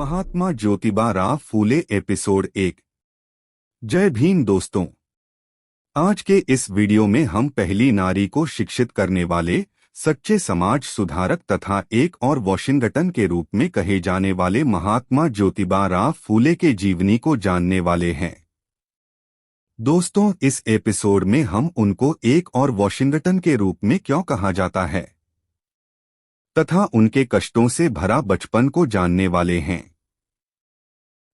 महात्मा ज्योतिबा राव फूले episode 1। जय भीम दोस्तों, आज के इस वीडियो में हम पहली नारी को शिक्षित करने वाले सच्चे समाज सुधारक तथा एक और वाशिंगटन के रूप में कहे जाने वाले महात्मा ज्योतिबा राव फूले के जीवनी को जानने वाले हैं। दोस्तों, इस एपिसोड में हम उनको एक और वाशिंगटन के रूप में क्यों कहा जाता है तथा उनके कष्टों से भरा बचपन को जानने वाले हैं।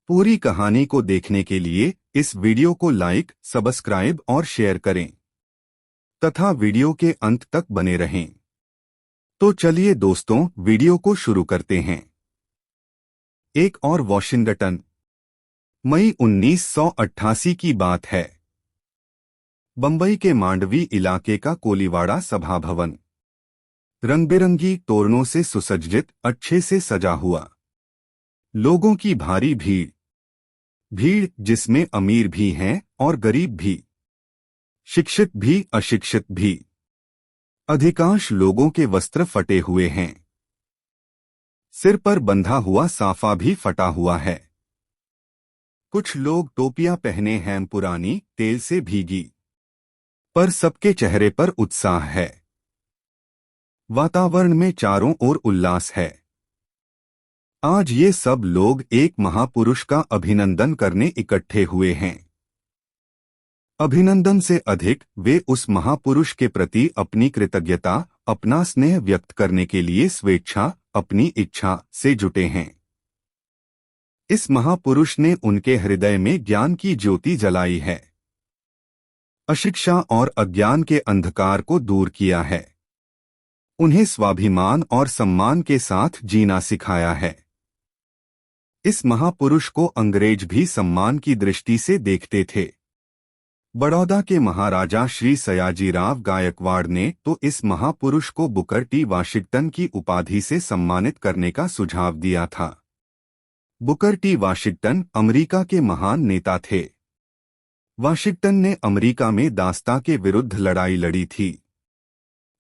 पूरी कहानी को देखने के लिए इस वीडियो को लाइक, सब्सक्राइब और शेयर करें तथा वीडियो के अंत तक बने रहें। तो चलिए दोस्तों, वीडियो को शुरू करते हैं। एक और वाशिंगटन, मई 1988 की बात है। बंबई के मांडवी इलाके का कोलीवाड़ा सभा भवन रंग बिरंगी तोरणों से सुसज्जित, अच्छे से सजा हुआ। लोगों की भारी भीड़ जिसमें अमीर भी हैं और गरीब भी, शिक्षित भी अशिक्षित भी। अधिकांश लोगों के वस्त्र फटे हुए हैं। सिर पर बंधा हुआ साफा भी फटा हुआ है। कुछ लोग टोपियां पहने हैं, पुरानी, तेल से भीगी, पर सबके चेहरे पर उत्साह है। वातावरण में चारों ओर उल्लास है। आज ये सब लोग एक महापुरुष का अभिनंदन करने इकट्ठे हुए हैं। अभिनंदन से अधिक वे उस महापुरुष के प्रति अपनी कृतज्ञता, अपना स्नेह व्यक्त करने के लिए स्वेच्छा, अपनी इच्छा से जुटे हैं। इस महापुरुष ने उनके हृदय में ज्ञान की ज्योति जलाई है, अशिक्षा और अज्ञान के अंधकार को दूर किया है, उन्हें स्वाभिमान और सम्मान के साथ जीना सिखाया है। इस महापुरुष को अंग्रेज भी सम्मान की दृष्टि से देखते थे। बड़ौदा के महाराजा श्री सयाजीराव गायकवाड़ ने तो इस महापुरुष को बुकर टी वाशिंगटन की उपाधि से सम्मानित करने का सुझाव दिया था। बुकर टी वाशिंगटन अमेरिका के महान नेता थे। वाशिंगटन ने अमेरिका में दासता के विरुद्ध लड़ाई लड़ी थी।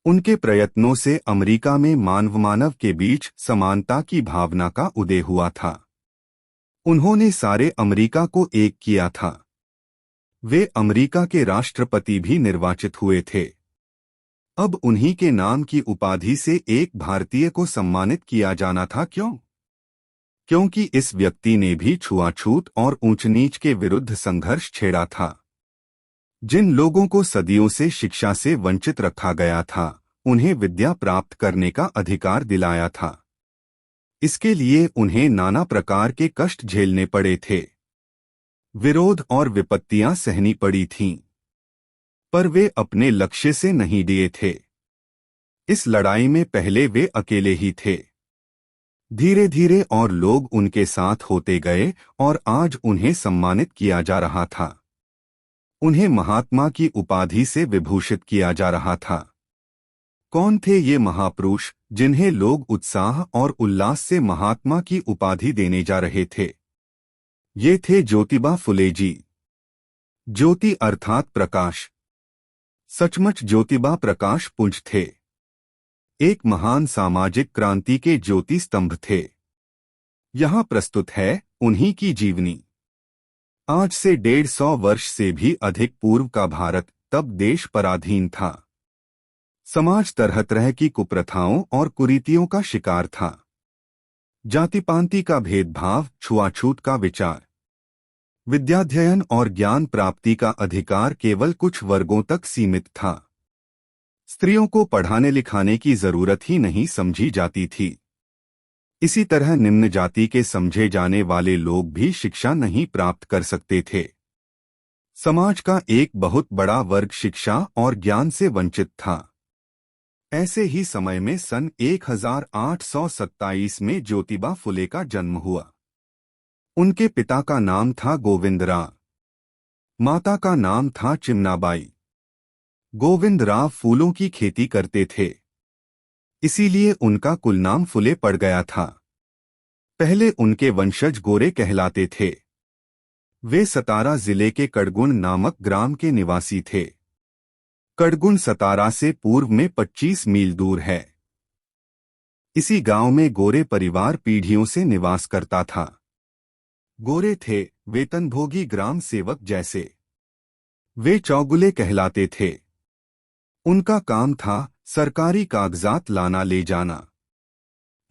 उनके प्रयत्नों से अमेरिका में मानव के बीच समानता की भावना का उदय हुआ था। उन्होंने सारे अमेरिका को एक किया था। वे अमेरिका के राष्ट्रपति भी निर्वाचित हुए थे। अब उन्हीं के नाम की उपाधि से एक भारतीय को सम्मानित किया जाना था। क्यों? क्योंकि इस व्यक्ति ने भी छुआछूत और ऊंच नीच के विरुद्ध संघर्ष छेड़ा था। जिन लोगों को सदियों से शिक्षा से वंचित रखा गया था, उन्हें विद्या प्राप्त करने का अधिकार दिलाया था। इसके लिए उन्हें नाना प्रकार के कष्ट झेलने पड़े थे, विरोध और विपत्तियां सहनी पड़ी थीं, पर वे अपने लक्ष्य से नहीं डिगे थे। इस लड़ाई में पहले वे अकेले ही थे। धीरे धीरे और लोग उनके साथ होते गए और आज उन्हें सम्मानित किया जा रहा था। उन्हें महात्मा की उपाधि से विभूषित किया जा रहा था। कौन थे ये महापुरुष जिन्हें लोग उत्साह और उल्लास से महात्मा की उपाधि देने जा रहे थे? ये थे ज्योतिबा फुले जी। ज्योति अर्थात प्रकाश। सचमुच ज्योतिबा प्रकाश पुंज थे। एक महान सामाजिक क्रांति के ज्योति स्तंभ थे। यहाँ प्रस्तुत है उन्हीं की जीवनी। आज से 150 वर्ष से भी अधिक पूर्व का भारत तब देश पराधीन था। समाज तरह तरह की कुप्रथाओं और कुरीतियों का शिकार था। जातिपांति का भेदभाव, छुआछूत का विचार, विद्याध्ययन और ज्ञान प्राप्ति का अधिकार केवल कुछ वर्गों तक सीमित था। स्त्रियों को पढ़ाने लिखाने की जरूरत ही नहीं समझी जाती थी। इसी तरह निम्न जाति के समझे जाने वाले लोग भी शिक्षा नहीं प्राप्त कर सकते थे। समाज का एक बहुत बड़ा वर्ग शिक्षा और ज्ञान से वंचित था। ऐसे ही समय में सन 1827 में ज्योतिबा फुले का जन्म हुआ। उनके पिता का नाम था गोविंदराव, माता का नाम था चिमनाबाई। गोविंदराव फूलों की खेती करते थे, इसीलिए उनका कुलनाम फुले पड़ गया था। पहले उनके वंशज गोरे कहलाते थे। वे सतारा जिले के कड़गुण नामक ग्राम के निवासी थे। कड़गुण सतारा से पूर्व में 25 मील दूर है। इसी गांव में गोरे परिवार पीढ़ियों से निवास करता था। गोरे थे, वेतनभोगी ग्राम सेवक जैसे। वे चौगुले कहलाते थे। उनका काम था सरकारी कागजात लाना ले जाना,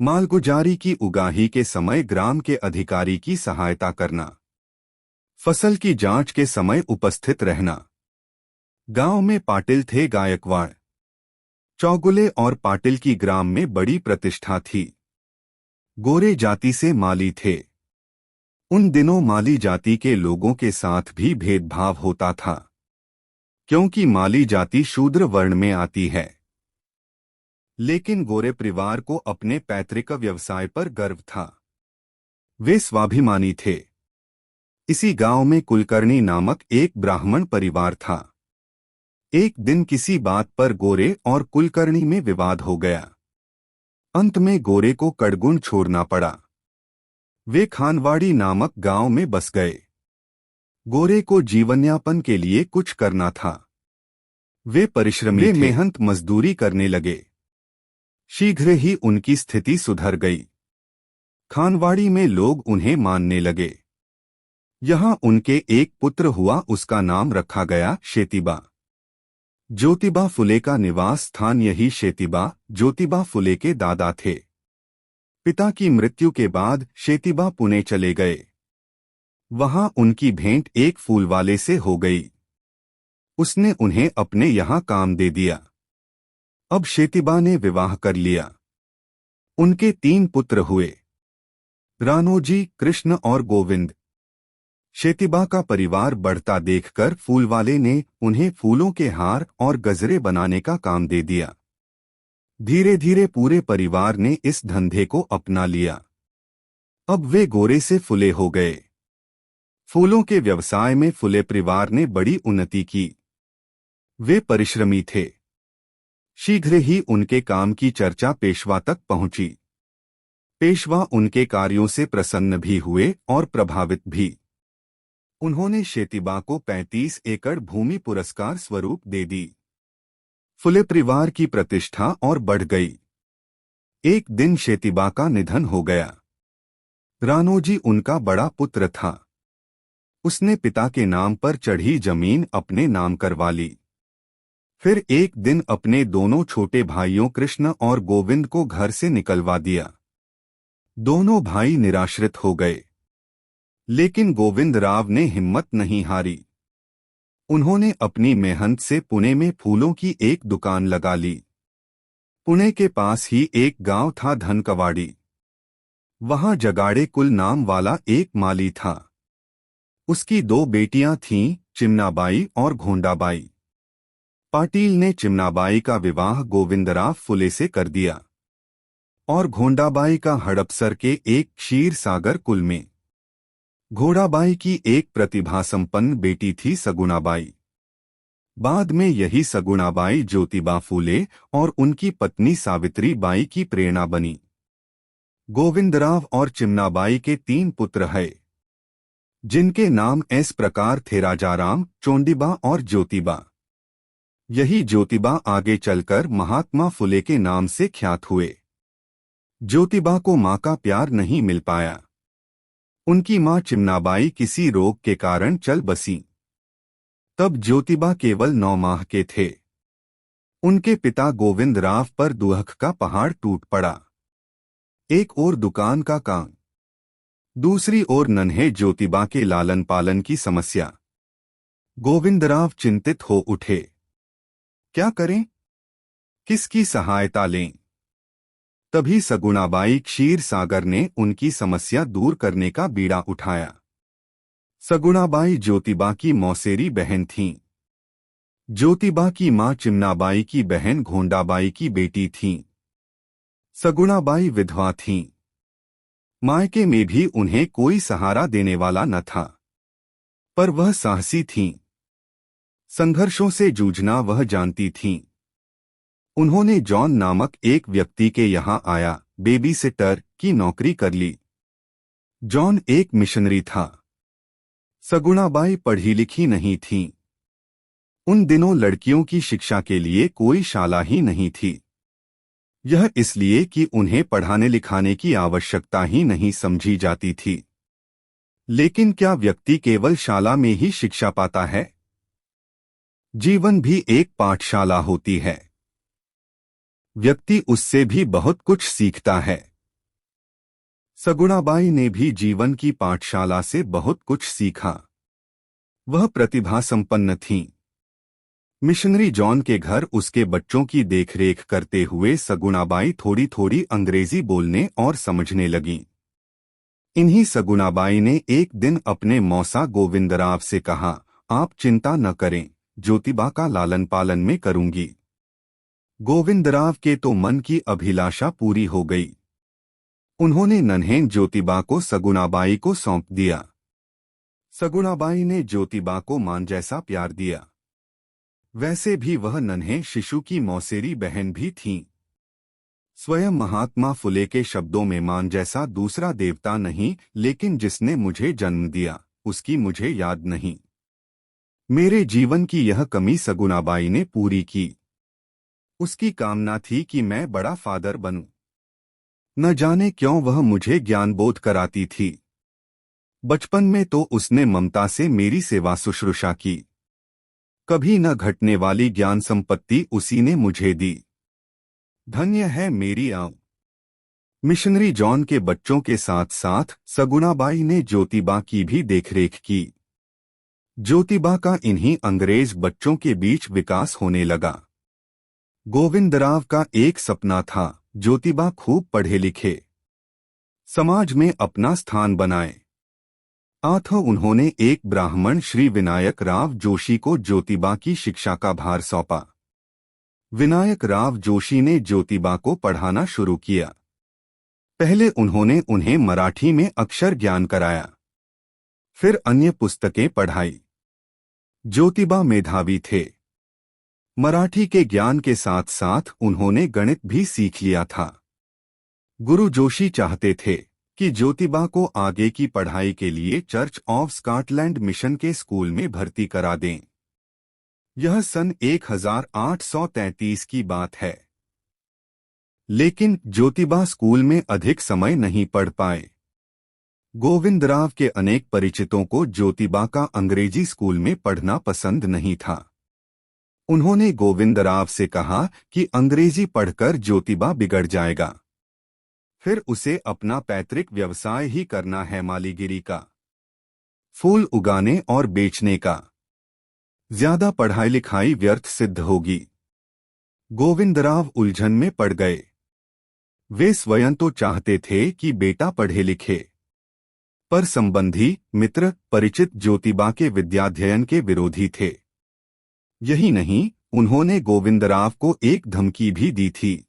मालगुजारी की उगाही के समय ग्राम के अधिकारी की सहायता करना, फसल की जांच के समय उपस्थित रहना। गांव में पाटिल थे गायकवाड़। चौगुले और पाटिल की ग्राम में बड़ी प्रतिष्ठा थी। गोरे जाति से माली थे। उन दिनों माली जाति के लोगों के साथ भी भेदभाव होता था, क्योंकि माली जाति शूद्र वर्ण में आती है। लेकिन गोरे परिवार को अपने पैतृक व्यवसाय पर गर्व था। वे स्वाभिमानी थे। इसी गांव में कुलकर्णी नामक एक ब्राह्मण परिवार था। एक दिन किसी बात पर गोरे और कुलकर्णी में विवाद हो गया। अंत में गोरे को कड़गुण छोड़ना पड़ा। वे खानवाड़ी नामक गांव में बस गए। गोरे को जीवनयापन के लिए कुछ करना था। वे परिश्रमी थे। मेहनत मजदूरी करने लगे। शीघ्र ही उनकी स्थिति सुधर गई। खानवाड़ी में लोग उन्हें मानने लगे। यहाँ उनके एक पुत्र हुआ, उसका नाम रखा गया शेतीबा। ज्योतिबा फुले का निवास स्थान यही शेतीबा ज्योतिबा फुले के दादा थे। पिता की मृत्यु के बाद शेतीबा पुणे चले गए। वहां उनकी भेंट एक फूल वाले से हो गई। उसने उन्हें अपने यहाँ काम दे दिया। अब शेतीबा ने विवाह कर लिया। उनके 3 पुत्र हुए, रानोजी, कृष्ण और गोविंद। शेतीबा का परिवार बढ़ता देखकर फूलवाले ने उन्हें फूलों के हार और गजरे बनाने का काम दे दिया। धीरे धीरे पूरे परिवार ने इस धंधे को अपना लिया। अब वे गोरे से फुले हो गए। फूलों के व्यवसाय में फुले परिवार ने बड़ी उन्नति की। वे परिश्रमी थे। शीघ्र ही उनके काम की चर्चा पेशवा तक पहुंची। पेशवा उनके कार्यों से प्रसन्न भी हुए और प्रभावित भी। उन्होंने शेतीबा को 35 एकड़ भूमि पुरस्कार स्वरूप दे दी। फुले परिवार की प्रतिष्ठा और बढ़ गई। एक दिन शेतीबा का निधन हो गया। रानोजी उनका बड़ा पुत्र था। उसने पिता के नाम पर चढ़ी जमीन अपने नाम करवा ली। फिर एक दिन अपने दोनों छोटे भाइयों कृष्ण और गोविंद को घर से निकलवा दिया। दोनों भाई निराश्रित हो गए। लेकिन गोविंद राव ने हिम्मत नहीं हारी। उन्होंने अपनी मेहनत से पुणे में फूलों की एक दुकान लगा ली। पुणे के पास ही एक गांव था धनकवाड़ी। वहां जगाड़े कुल नाम वाला एक माली था। उसकी 2 बेटियां थीं, चिमनाबाई और घोंडाबाई। पाटिल ने चिमनाबाई का विवाह गोविंदराव फुले से कर दिया और घोंडाबाई का हड़पसर के एक क्षीर सागर कुल में। घोड़ाबाई की एक प्रतिभासंपन्न बेटी थी सगुणाबाई। बाद में यही सगुणाबाई ज्योतिबा फूले और उनकी पत्नी सावित्री बाई की प्रेरणा बनी। गोविंदराव और चिमनाबाई के 3 पुत्र हैं, जिनके नाम इस प्रकार थे: राजाराम, चोंडिबा और ज्योतिबा। यही ज्योतिबा आगे चलकर महात्मा फुले के नाम से ख्यात हुए। ज्योतिबा को मां का प्यार नहीं मिल पाया। उनकी मां चिमनाबाई किसी रोग के कारण चल बसी। तब ज्योतिबा केवल 9 माह के थे। उनके पिता गोविंदराव पर दुख का पहाड़ टूट पड़ा। एक ओर दुकान का काम, दूसरी ओर नन्हे ज्योतिबा के लालन पालन की समस्या। गोविंदराव चिंतित हो उठे। क्या करें? किसकी सहायता लें? तभी सगुणाबाई क्षीर सागर ने उनकी समस्या दूर करने का बीड़ा उठाया। सगुणाबाई ज्योतिबा की मौसेरी बहन थीं। ज्योतिबा की मां चिमनाबाई की बहन घोंडाबाई की बेटी थीं। सगुणाबाई विधवा थीं। मायके में भी उन्हें कोई सहारा देने वाला न था। पर वह साहसी थीं। संघर्षों से जूझना वह जानती थीं। उन्होंने जॉन नामक एक व्यक्ति के यहाँ आया बेबी सिटर की नौकरी कर ली। जॉन एक मिशनरी था। सगुणाबाई पढ़ी लिखी नहीं थीं। उन दिनों लड़कियों की शिक्षा के लिए कोई शाला ही नहीं थी। यह इसलिए कि उन्हें पढ़ाने लिखाने की आवश्यकता ही नहीं समझी जाती थी। लेकिन क्या व्यक्ति केवल शाला में ही शिक्षा पाता है? जीवन भी एक पाठशाला होती है। व्यक्ति उससे भी बहुत कुछ सीखता है। सगुणाबाई ने भी जीवन की पाठशाला से बहुत कुछ सीखा। वह प्रतिभा संपन्न थीं। मिशनरी जॉन के घर उसके बच्चों की देखरेख करते हुए सगुणाबाई थोड़ी थोड़ी अंग्रेजी बोलने और समझने लगीं। इन्हीं सगुणाबाई ने एक दिन अपने मौसा गोविंदराव से कहा, आप चिंता न करें, ज्योतिबा का लालन पालन में करूंगी। गोविंदराव के तो मन की अभिलाषा पूरी हो गई। उन्होंने नन्हें ज्योतिबा को सगुणाबाई को सौंप दिया। सगुणाबाई ने ज्योतिबा को मां जैसा प्यार दिया। वैसे भी वह नन्हे शिशु की मौसेरी बहन भी थीं। स्वयं महात्मा फुले के शब्दों में मां जैसा दूसरा देवता नहीं, लेकिन जिसने मुझे जन्म दिया उसकी मुझे याद नहीं। मेरे जीवन की यह कमी सगुणाबाई ने पूरी की। उसकी कामना थी कि मैं बड़ा फादर बनूं। न जाने क्यों वह मुझे ज्ञानबोध कराती थी। बचपन में तो उसने ममता से मेरी सेवा शुश्रूषा की। कभी न घटने वाली ज्ञान संपत्ति उसी ने मुझे दी। धन्य है मेरी आंव। मिशनरी जॉन के बच्चों के साथ साथ सगुणाबाई ने ज्योतिबा की भी देखरेख की। ज्योतिबा का इन्हीं अंग्रेज बच्चों के बीच विकास होने लगा। गोविंदराव का एक सपना था, ज्योतिबा खूब पढ़े लिखे, समाज में अपना स्थान बनाए। आठों उन्होंने एक ब्राह्मण श्री विनायक राव जोशी को ज्योतिबा की शिक्षा का भार सौंपा। विनायक राव जोशी ने ज्योतिबा को पढ़ाना शुरू किया। पहले उन्होंने उन्हें मराठी में अक्षर ज्ञान कराया, फिर अन्य पुस्तकें पढ़ाई। ज्योतिबा मेधावी थे। मराठी के ज्ञान के साथ साथ उन्होंने गणित भी सीख लिया था। गुरु जोशी चाहते थे कि ज्योतिबा को आगे की पढ़ाई के लिए चर्च ऑफ स्कॉटलैंड मिशन के स्कूल में भर्ती करा दें। यह सन 1833 की बात है। लेकिन ज्योतिबा स्कूल में अधिक समय नहीं पढ़ पाए। गोविंदराव के अनेक परिचितों को ज्योतिबा का अंग्रेजी स्कूल में पढ़ना पसंद नहीं था। उन्होंने गोविंदराव से कहा कि अंग्रेजी पढ़कर ज्योतिबा बिगड़ जाएगा, फिर उसे अपना पैतृक व्यवसाय ही करना है, मालीगिरी का, फूल उगाने और बेचने का। ज्यादा पढ़ाई लिखाई व्यर्थ सिद्ध होगी। गोविंदराव उलझन में पड़ गए। वे स्वयं तो चाहते थे कि बेटा पढ़े लिखे, पर संबंधी, मित्र, परिचित ज्योतिबा के विद्याध्ययन के विरोधी थे। यही नहीं, उन्होंने गोविंदराव को एक धमकी भी दी थी।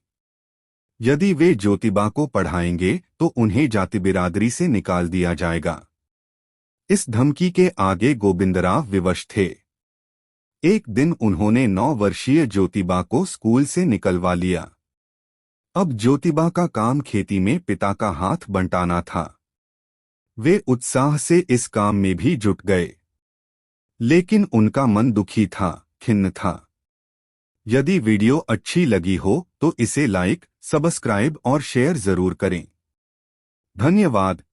यदि वे ज्योतिबा को पढ़ाएंगे तो उन्हें जाति बिरादरी से निकाल दिया जाएगा। इस धमकी के आगे गोविंदराव विवश थे। एक दिन उन्होंने 9 वर्षीय ज्योतिबा को स्कूल से निकलवा लिया। अब ज्योतिबा का काम खेती में पिता का हाथ बंटाना था। वे उत्साह से इस काम में भी जुट गए, लेकिन उनका मन दुखी था, खिन्न था। यदि वीडियो अच्छी लगी हो तो इसे लाइक, सब्सक्राइब और शेयर जरूर करें। धन्यवाद।